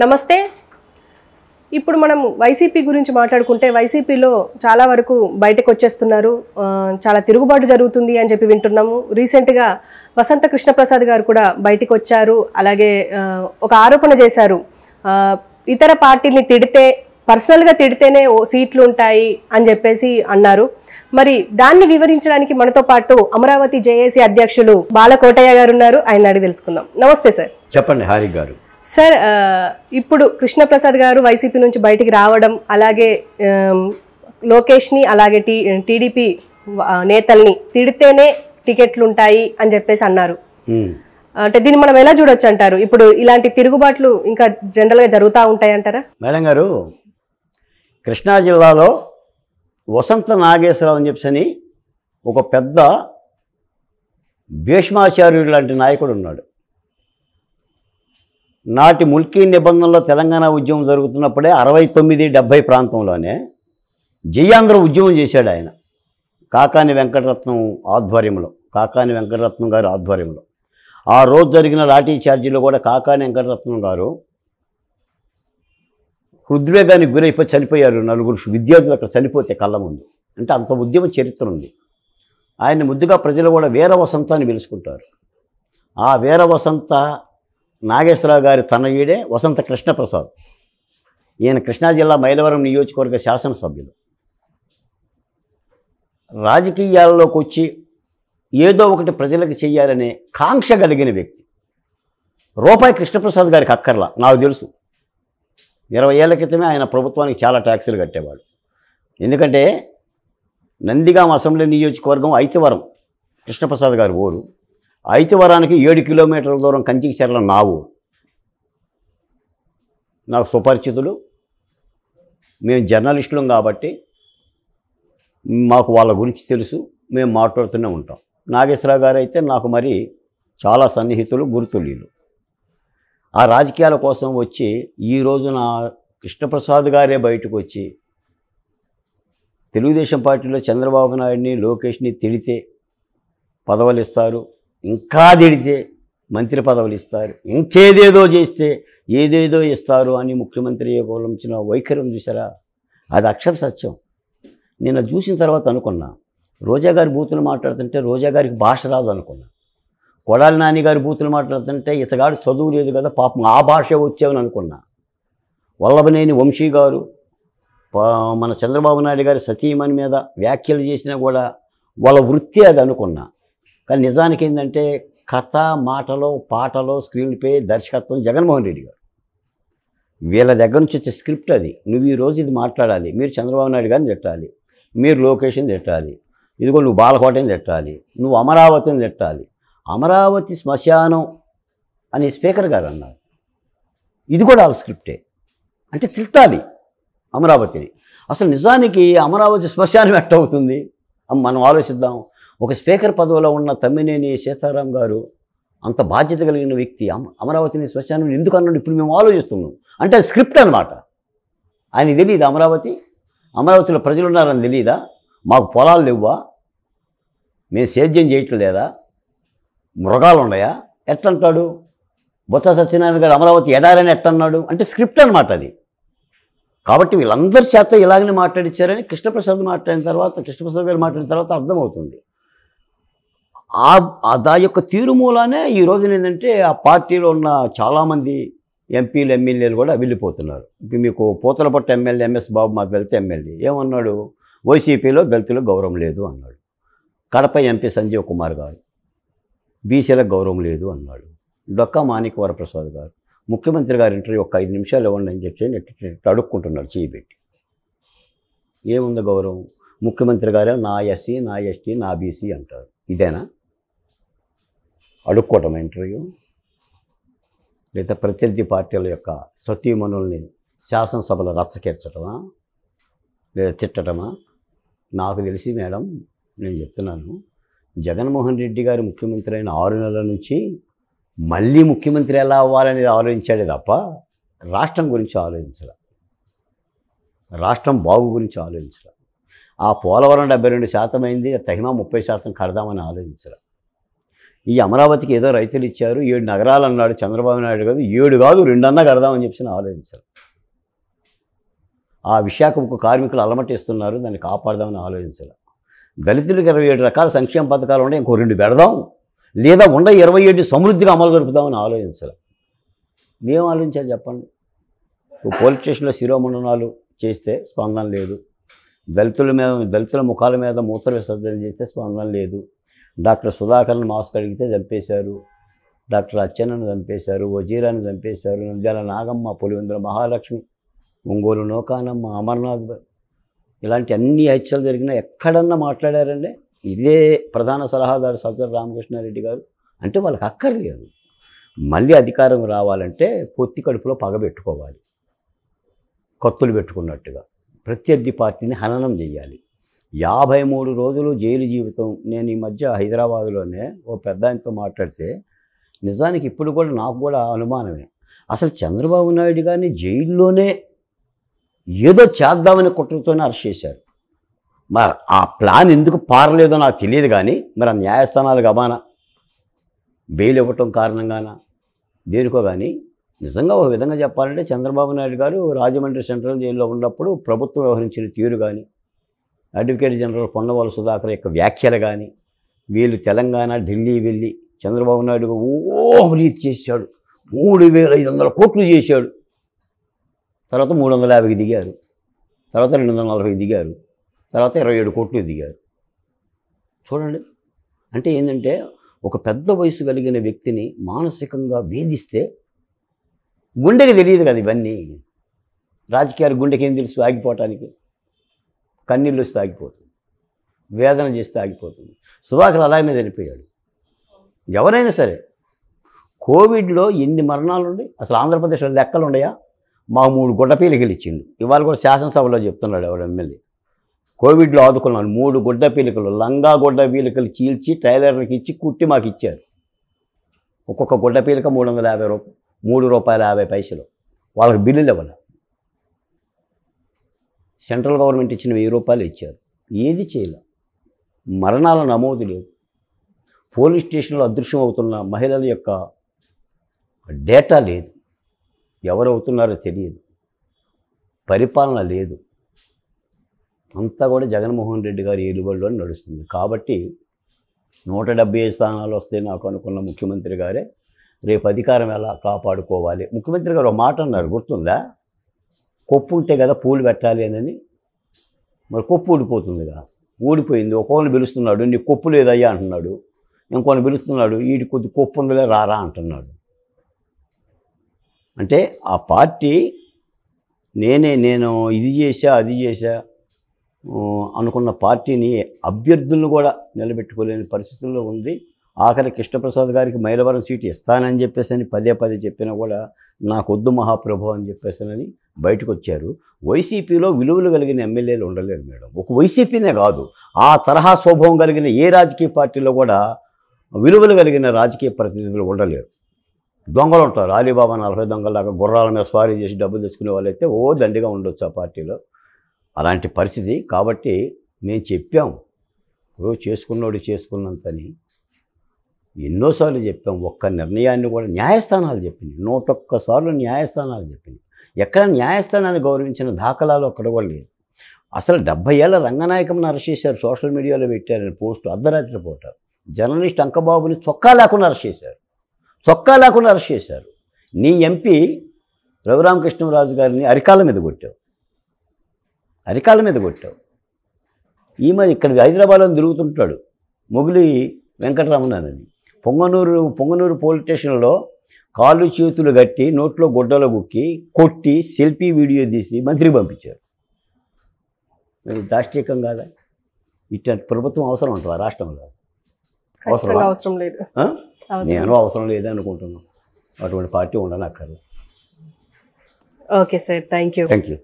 నమస్తే. ఇప్పుడు మనం వైసీపీ గురించి మాట్లాడుకుంటే వైసీపీలో చాలా వరకు బయటకు వచ్చేస్తున్నారు. చాలా తిరుగుబాటు జరుగుతుంది అని చెప్పి వింటున్నాము. రీసెంట్గా వసంత కృష్ణప్రసాద్ గారు కూడా బయటకు వచ్చారు. అలాగే ఒక ఆరోపణ చేశారు, ఇతర పార్టీని తిడితే పర్సనల్గా తిడితేనే సీట్లు ఉంటాయి అని చెప్పేసి అన్నారు. మరి దాన్ని వివరించడానికి మనతో పాటు అమరావతి జేఏసీ అధ్యక్షులు బాలకోటయ్య గారు ఉన్నారు. ఆయన అడిగి తెలుసుకుందాం. నమస్తే సార్. చెప్పండి హారిక గారు. సార్, ఇప్పుడు కృష్ణప్రసాద్ గారు వైసీపీ నుంచి బయటికి రావడం, అలాగే లోకేష్ని అలాగే టీడీపీ నేతల్ని తిడితేనే టికెట్లు ఉంటాయి అని చెప్పేసి అన్నారు. అంటే దీన్ని మనం ఎలా చూడొచ్చు అంటారు? ఇప్పుడు ఇలాంటి తిరుగుబాట్లు ఇంకా జనరల్గా జరుగుతూ ఉంటాయి అంటారా? మేడం గారు, కృష్ణా జిల్లాలో వసంత నాగేశ్వరరావు అని చెప్పని ఒక పెద్ద భీష్మాచార్యుడు లాంటి నాయకుడు ఉన్నాడు. నాటి ముల్కీ నిబంధనలో తెలంగాణ ఉద్యమం జరుగుతున్నప్పుడే 69-70 ప్రాంతంలోనే జయాంధ్ర ఉద్యమం చేశాడు ఆయన. కాకాని వెంకటరత్నం ఆధ్వర్యంలో, కాకాని వెంకటరత్నం గారి ఆధ్వర్యంలో ఆ రోజు జరిగిన లాఠీ ఛార్జీలో కూడా కాకాని వెంకటరత్నం గారు హృద్వేగానికి గురైపోయి చనిపోయారు. 4 విద్యార్థులు అక్కడ చనిపోతే కళ్ళ ముందు. అంటే అంత ఉద్యమ చరిత్ర ఉంది. ఆయన్ని ముద్దుగా ప్రజలు కూడా వీర వసంత అని పిలుచుకుంటారు. ఆ వీర వసంత నాగేశ్వరరావు గారి తనయుడే వసంత కృష్ణప్రసాద్. ఈయన కృష్ణా జిల్లా మైలవరం నియోజకవర్గ శాసనసభ్యులు. రాజకీయాల్లోకి వచ్చి ఏదో ఒకటి ప్రజలకు చెయ్యాలనే కాంక్ష కలిగిన వ్యక్తి. రూపాయి కృష్ణప్రసాద్ గారికి అక్కర్లా. నాకు తెలుసు, 20 ఏళ్ల క్రితమే ఆయన ప్రభుత్వానికి చాలా ట్యాక్సులు కట్టేవాడు. ఎందుకంటే నందిగామ అసెంబ్లీ నియోజకవర్గం ఐతివరం కృష్ణప్రసాద్ గారి ఊరు. ఐతివరానికి 7 కిలోమీటర్ల దూరం కంచికి చెర్ల నా ఊరు. నాకు సుపరిచితులు. మేము జర్నలిస్టులం కాబట్టి మాకు వాళ్ళ గురించి తెలుసు. మేము మాట్లాడుతూనే ఉంటాం. నాగేశ్వరరావు గారు అయితే నాకు మరి చాలా సన్నిహితులు, గుర్తులీలు. ఆ రాజకీయాల కోసం వచ్చి ఈ రోజున కృష్ణప్రసాద్ గారే బయటకు వచ్చి తెలుగుదేశం పార్టీలో చంద్రబాబు నాయుడిని, లోకేష్ని తిడితే పదవులు ఇస్తారు, ఇంకా తిడితే మంత్రి పదవులు ఇస్తారు, ఇంకేదేదో చేస్తే ఏదేదో ఇస్తారు అని ముఖ్యమంత్రి అవలంబించిన వైఖరం చూసారా? అది అక్షర సత్యం. నేను చూసిన తర్వాత అనుకున్నా, రోజా గారి బూతులు మాట్లాడుతుంటే రోజా గారికి భాష రాదు అనుకున్నా. కొడాలి నాని గారి బూతులు మాట్లాడుతుంటే ఇతగాడు చదువు లేదు కదా పాపం ఆ భాష వచ్చామని అనుకున్నా. వల్లభనేని వంశీ గారు మన చంద్రబాబు నాయుడు గారి సతీమణి మీద వ్యాఖ్యలు చేసినా కూడా వాళ్ళ వృత్తి అది అనుకున్నా. కానీ నిజానికి ఏంటంటే కథ, మాటలో, పాటలో, స్క్రీన్ ప్లే, దర్శకత్వం జగన్మోహన్ రెడ్డి గారు. వీళ్ళ దగ్గర నుంచి వచ్చే స్క్రిప్ట్ అది. నువ్వు ఈరోజు ఇది మాట్లాడాలి, మీరు చంద్రబాబు నాయుడు గారిని తిట్టాలి, మీరు లోకేష్ని తిట్టాలి, ఇదిగో నువ్వు బాలకోటని తిట్టాలి, నువ్వు అమరావతిని తిట్టాలి. అమరావతి శ్మశానం అని స్పీకర్ గారు అన్నారు. ఇది కూడా వాళ్ళ స్క్రిప్టే. అంటే తిట్టాలి అమరావతిని. అసలు నిజానికి అమరావతి శ్మశానం ఎట్టవుతుంది మనం ఆలోచిద్దాం. ఒక స్పీకర్ పదవిలో ఉన్న తమ్మినేని సీతారాం గారు అంత బాధ్యత కలిగిన వ్యక్తి అమరావతిని శ్మశానం ఎందుకు అన్నాడు ఇప్పుడు మేము ఆలోచిస్తున్నాం. అంటే అది స్క్రిప్ట్ అనమాట. ఆయనకి తెలియదు అమరావతిలో ప్రజలు ఉన్నారని తెలియదా? మాకు పొలాలు లేవా? మేము సేద్యం చేయటం లేదా? మృగాలు ఉన్నాయా? ఎట్టంటాడు? బొత్స సత్యనారాయణ గారు అమరావతి ఎడారని ఎట్టన్నాడు? అంటే స్క్రిప్ట్ అనమాట అది. కాబట్టి వీళ్ళందరి చేత ఇలాగనే మాట్లాడించారని కృష్ణప్రసాద్ గారు మాట్లాడిన తర్వాత అర్థమవుతుంది. ఆ యొక్క తీరుమూలానే ఈ రోజున ఏంటంటే ఆ పార్టీలో ఉన్న చాలామంది ఎంపీలు, ఎమ్మెల్యేలు కూడా వెళ్ళిపోతున్నారు. ఇప్పుడు మీకు పూతలపట్టు ఎమ్మెల్యే ఎంఎస్ బాబు మా దళిత ఎమ్మెల్యే ఏమన్నాడు? వైసీపీలో దళితులకు గౌరవం లేదు అన్నాడు. కడప ఎంపీ సంజీవ్ కుమార్ గారు బీసీలకు గౌరవం లేదు అన్నాడు. డొక్కా మాణిక్య వరప్రసాద్ గారు ముఖ్యమంత్రి గారి ఇంటర్వ్యూ ఒక 5 నిమిషాలు ఇవ్వండి అని చెప్పి అడుక్కుంటున్నాడు చేయి పెట్టి. ఏముంది గౌరవం? ముఖ్యమంత్రి గారే నా ఎస్సీ, నా ఎస్టీ, నా బీసీ అంటారు. ఇదేనా అడుక్కోవటం ఇంటర్వ్యూ? లేదా ప్రత్యర్థి పార్టీల యొక్క సతీమణుల్ని శాసనసభలో రచ్చకెర్చటమా లేదా తిట్టటమా? నాకు తెలిసి మేడం, నేను చెప్తున్నాను, జగన్మోహన్ రెడ్డి గారు ముఖ్యమంత్రి అయిన 6 నెలల నుంచి మళ్ళీ ముఖ్యమంత్రి ఎలా అవ్వాలనేది ఆలోచించాడే తప్ప రాష్ట్రం గురించి ఆలోచించలే, రాష్ట్రం బాగు గురించి ఆలోచించలే. ఆ పోలవరం 72% అయింది, తహిమా 30% కడదామని ఆలోచించలే. ఈ అమరావతికి ఏదో రైతులు ఇచ్చారు 7 నగరాలు అన్నాడు చంద్రబాబు నాయుడు కాదు 7 కాదు 2 అన్నా కడదామని చెప్పి ఆలోచించారు. ఆ విశాఖకు కార్మికులు అలమటిస్తున్నారు, దాన్ని కాపాడదామని ఆలోచించాలి. దళితులకు 27 రకాల సంక్షేమ పథకాలు ఉంటే ఇంకో 2 పెడదాం, లేదా 27 సమృద్ధిగా అమలు జరుపుదామని ఆలోచించాలి. మేము ఆలోచించాలి చెప్పండి. పోలీస్ స్టేషన్లో శిరోమండనాలు చేస్తే స్పందన లేదు, దళితుల ముఖాల మీద మూత్ర విసర్జన చేస్తే స్పందన లేదు, డాక్టర్ సుధాకర్ని మాస్క్ అడిగితే చంపేశారు, డాక్టర్ అచ్చెన్నను చంపేశారు, వజీరాన్ని చంపేశారు, నంద్యాల నాగమ్మ, పులివెందుల మహాలక్ష్మి, ఒంగోలు నౌకానమ్మ, అమర్నాథ్, ఇలాంటి అన్ని హత్యలు జరిగినా ఎక్కడన్నా మాట్లాడారండి. ఇదే ప్రధాన సలహాదారు సజ్జల రామకృష్ణారెడ్డి గారు. అంటే వాళ్ళకి అక్కర్లేదు. మళ్ళీ అధికారం రావాలంటే పొత్తి కడుపులో పగబెట్టుకోవాలి, కత్తులు పెట్టుకున్నట్టుగా ప్రత్యర్థి పార్టీని హననం చేయాలి. 53 రోజులు జైలు జీవితం. నేను ఈ మధ్య హైదరాబాదులోనే ఓ పెద్ద ఆయనతో మాట్లాడితే నిజానికి ఇప్పుడు కూడా నాకు కూడా అనుమానమే, అసలు చంద్రబాబు నాయుడు గారిని జైల్లోనే ఏదో చేద్దామని కుట్రతోనే అరెస్ట్ చేశారు. మరి ఆ ప్లాన్ ఎందుకు పారలేదో నాకు తెలియదు, కానీ మరి ఆ న్యాయస్థానాలు గమానా బెయిల్ ఇవ్వటం కారణంగానా దేనికో కానీ నిజంగా ఒక విధంగా చెప్పాలంటే చంద్రబాబు నాయుడు గారు రాజమండ్రి సెంట్రల్ జైల్లో ఉన్నప్పుడు ప్రభుత్వం వ్యవహరించిన తీరు కానీ, అడ్వకేట్ జనరల్ పొన్నవాళ్ళ సుధాకర్ యొక్క వ్యాఖ్యలు కానీ, వీళ్ళు తెలంగాణ ఢిల్లీ వెళ్ళి చంద్రబాబు నాయుడు అవినీతి చేశాడు, 3,500 కోట్లు చేశాడు, తర్వాత 350కి దిగారు, తర్వాత 240కి దిగారు, తర్వాత 27 కోట్లు దిగారు. చూడండి, అంటే ఏంటంటే ఒక పెద్ద వయసు కలిగిన వ్యక్తిని మానసికంగా వేధిస్తే గుండెకి తెలియదు కదా ఇవన్నీ. రాజకీయాలు గుండెకి ఏం తెలుసు ఆగిపోవటానికి? కన్నీళ్ళు వస్తే ఆగిపోతుంది, వేదన చేస్తే ఆగిపోతుంది. సుధాకర్ అలాగనే చనిపోయాడు. ఎవరైనా సరే కోవిడ్లో ఎన్ని మరణాలు ఉండి అసలు ఆంధ్రప్రదేశ్లో లెక్కలు ఉన్నాయా? మా 3 గుడ్డపీలికలు ఇచ్చిండు. ఇవాళ కూడా శాసనసభలో చెప్తున్నాడు ఎవరు ఎమ్మెల్యే, కోవిడ్లో ఆదుకున్నాను 3 గుడ్డపీలికలు, లంగా గుడ్డపీలికలు చీల్చి టైలర్లకు ఇచ్చి కుట్టి మాకు ఇచ్చారు. ఒక్కొక్క గుడ్డపీలిక 350 రూపాయలు, ₹3.50. వాళ్ళకి బిల్లులు ఇవ్వాలి. సెంట్రల్ గవర్నమెంట్ ఇచ్చిన ₹1000 ఇచ్చారు. ఏది చేయలే. మరణాల నమోదు లేదు. పోలీస్ స్టేషన్లో అదృశ్యం అవుతున్న మహిళల యొక్క డేటా లేదు. ఎవరు అవుతున్నారో తెలియదు. పరిపాలన లేదు. అంతా కూడా జగన్మోహన్ రెడ్డి గారి ఏలుబడిలో నడుస్తుంది. కాబట్టి 175 స్థానాలు వస్తే నాకు అనుకున్న ముఖ్యమంత్రి గారే రేపు అధికారం ఎలా కాపాడుకోవాలి. ముఖ్యమంత్రి గారు ఒక మాట అన్నారు, గుర్తుందా? కొప్పు ఉంటే కదా పూలు పెట్టాలి అని. మరి కొప్పు ఊడిపోతుందిగా, ఊడిపోయింది. ఒకళ్ళని పిలుస్తున్నాడు, నీ కొప్పు లేదయ్యా అంటున్నాడు. ఇంకొన్ని పిలుస్తున్నాడు, వీడి కొద్ది కొప్పు ఉందిలే రారా అంటున్నాడు. అంటే ఆ పార్టీ నేను ఇది చేశా అది చేశా అనుకున్న పార్టీని అభ్యర్థులను కూడా నిలబెట్టుకోలేని పరిస్థితుల్లో ఉంది. ఆఖరి కృష్ణప్రసాద్ గారికి మైలవరం సీటు ఇస్తానని చెప్పేసి పదే చెప్పినా కూడా నాకొద్దు మహాప్రభు అని చెప్పేసానని బయటకు వచ్చారు. వైసీపీలో విలువలు కలిగిన ఎమ్మెల్యేలు ఉండలేరు మేడం. ఒక వైసీపీనే కాదు, ఆ తరహా స్వభావం కలిగిన ఏ రాజకీయ పార్టీలో కూడా విలువలు కలిగిన రాజకీయ ప్రతినిధులు ఉండలేరు. దొంగలు ఉంటారు. అలీబాబా 40 దొంగలాగా గుర్రాల మీద స్వారీ చేసి డబ్బులు తెచ్చుకునే వాళ్ళైతే దండిగా ఉండొచ్చు ఆ పార్టీలో. అలాంటి పరిస్థితి. కాబట్టి మేము చెప్పాం, చేసుకున్నోడు చేసుకున్నంతని ఎన్నోసార్లు చెప్పాం. ఒక్క నిర్ణయాన్ని కూడా న్యాయస్థానాలు చెప్పింది, 101 సార్లు న్యాయస్థానాలు చెప్పింది. ఎక్కడ న్యాయస్థానాన్ని గౌరవించిన దాఖలాలు అక్కడ కూడా లేదు. అసలు 70 ఏళ్ల రంగనాయకమ్మని అరెస్ట్ చేశారు, సోషల్ మీడియాలో పెట్టారని పోస్టు అర్ధరాత్రి పూట. జర్నలిస్ట్ అంకబాబుని చొక్కా లేకుండా అరెస్ట్ చేశారు. నీ ఎంపీ రఘురామకృష్ణరాజు గారిని అరికాల మీద కొట్టావు. ఈ మధ్య ఇక్కడ హైదరాబాద్లో తిరుగుతుంటాడు మొగిలి వెంకటరమణని. పొంగనూరు పోలీస్ స్టేషన్లో కాళ్ళు చేతులు కట్టి నోట్లో గుడ్డలో గుక్కి కొట్టి సెల్ఫీ వీడియో తీసి మంత్రికి పంపించారు. దాష్టికం కాదా? ఇట్లాంటి ప్రభుత్వం అవసరం ఉంటుందా రాష్ట్రంలో? అవసరం లేదు. నేను అవసరం లేదే అనుకుంటున్నాను. అటువంటి పార్టీ ఉండనక్కర్లేదు. Okay sir, thank you.